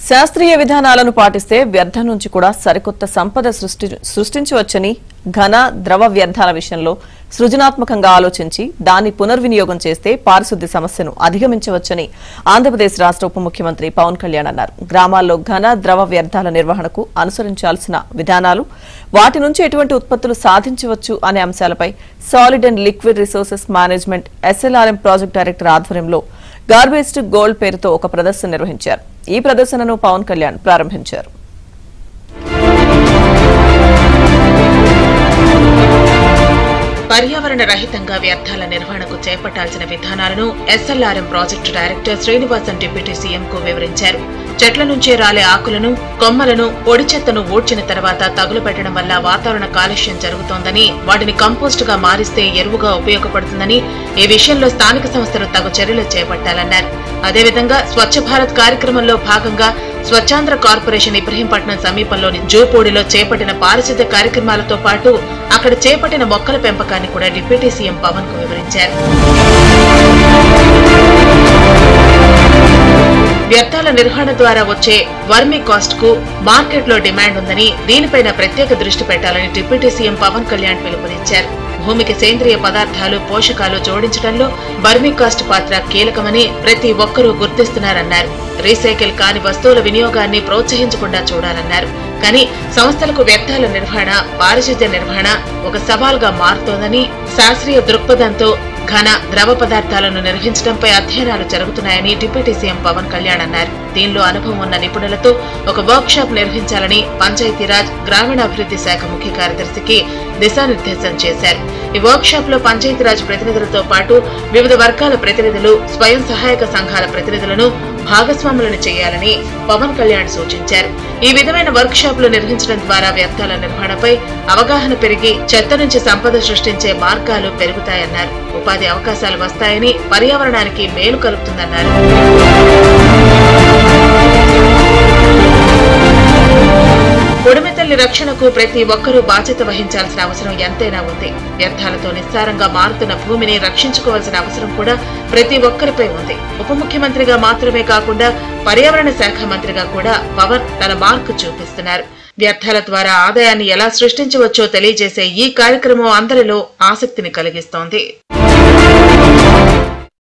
శాస్త్రీయ విధానాలను పాటిస్తే వ్యర్థం నుంచి కూడా సరికొత్త సంపద సృష్టించవచ్చని ఘన ద్రవ వ్యర్థాల విషయంలో సృజనాత్మకంగా ఆలోచించి దాన్ని పునర్వినియోగం చేస్తే పారిశుద్ధ్య సమస్యను అధిగమించవచ్చని ఆంధ్రప్రదేశ్ రాష్ట్ర ఉప ముఖ్యమంత్రి పవన్ కళ్యాణ్ అన్నారు. గ్రామాల్లో ఘన ద్రవ వ్యర్థాల నిర్వహణకు అనుసరించాల్సిన విధానాలు, వాటి నుంచి ఎటువంటి ఉత్పత్తులు సాధించవచ్చు అనే అంశాలపై solid and liquid resources management SLRM project director ఆధ్వర్యంలో గార్బేజ్ టు గోల్డ్ పేరుతో ఒక ప్రదర్శన నిర్వహించారు. ఈ ప్రదర్శనను పవన్ కళ్యాణ్ ప్రారంభించారు. పర్యావరణ రహితంగా వ్యర్థాల నిర్వహణకు చేపట్టాల్సిన విధానాలను SLRM project director Srinivasan deputy సీఎంకు వివరించారు. చెట్ల నుంచి రాలే ఆకులను, కొమ్మలను, పొడి చెత్తను ఊడ్చిన తర్వాత తగులబెట్టడం వల్ల వాతావరణ కాలుష్యం జరుగుతోందని, వాటిని కంపోస్ట్ గా మారిస్తే ఎరువుగా ఉపయోగపడుతుందని, ఈ విషయంలో స్థానిక సంస్థలు తగు చర్యలు చేపట్టాలన్నారు. అదేవిధంగా స్వచ్ఛ భారత్ కార్యక్రమంలో భాగంగా స్వచ్ఛాంధ్ర కార్పొరేషన్ ఇబ్రహీంపట్నం సమీపంలోని జూపూడిలో చేపట్టిన పారిశుద్ధ్య కార్యక్రమాలతో పాటు అక్కడ చేపట్టిన మొక్కల పెంపకాన్ని కూడా డిప్యూటీ సీఎం పవన్ కు వివరించారు. వ్యర్థాల నిర్వహణ ద్వారా వచ్చే వర్మీ కాస్ట్ కు మార్కెట్లో డిమాండ్ ఉందని, దీనిపైన ప్రత్యేక దృష్టి పెట్టాలని డిప్యూటీ సీఎం పవన్ కళ్యాణ్ పిలుపునిచ్చారు. భూమికి సేంద్రియ పదార్థాలు, పోషకాలు జోడించడంలో వర్మీ కాస్ట్ పాత్ర కీలకమని ప్రతి ఒక్కరూ గుర్తిస్తున్నారన్నారు. రీసైకిల్ కాని వస్తువుల వినియోగాన్ని ప్రోత్సహించకుండా చూడాలన్నారు. కానీ సంస్థలకు వ్యర్థాల నిర్వహణ, పారిశుద్ధ్య నిర్వహణ ఒక సవాల్గా మారుతోందని, శాస్త్రీయ దృక్పథంతో ఘన ద్రవ పదార్థాలను నిర్వహించడంపై అధ్యయనాలు జరుగుతున్నాయని డిప్యూటీ సీఎం పవన్ కళ్యాణ్ అన్నారు. దీనిలో అనుభవం ఉన్న నిపుణులతో ఒక వర్క్ షాప్ నిర్వహించాలని పంచాయతీరాజ్ గ్రామీణాభివృద్ధి శాఖ ముఖ్య కార్యదర్శికి దిశానిర్దేశం చేశారు. ఈ వర్క్ షాప్ లో పంచాయతీరాజ్ ప్రతినిధులతో పాటు వివిధ వర్గాల ప్రతినిధులు, స్వయం సహాయక సంఘాల ప్రతినిధులను భాగస్వాములను చేయాలని పవన్ కళ్యాణ్ సూచించారు. ఈ విధమైన వర్క్ షాపులు నిర్వహించడం ద్వారా వ్యర్థాల నిర్వహణపై అవగాహన పెరిగి చెత్త నుంచి సంపద సృష్టించే మార్గాలు పెరుగుతాయన్నారు. ఉపాధి అవకాశాలు వస్తాయని, పర్యావరణానికి మేలు కలుగుతుందన్నారు. పొడిమెతల్లి రక్షణకు ప్రతి ఒక్కరూ బాధ్యత వహించాల్సిన అవసరం ఎంతైనా ఉంది. వ్యర్థాలతో నిస్సారంగా మారుతున్న భూమిని రక్షించుకోవాల్సిన అవసరం కూడా ప్రతి ఒక్కరిపై ఉంది. ఉప ముఖ్యమంత్రిగా మాత్రమే కాకుండా పర్యావరణ శాఖ మంత్రిగా కూడా పవన్ తన మార్కు చూపిస్తున్నారు. వ్యర్థాల ద్వారా ఆదాయాన్ని ఎలా సృష్టించవచ్చో తెలియజేసే ఈ కార్యక్రమం అందరిలో ఆసక్తిని కలిగిస్తోంది.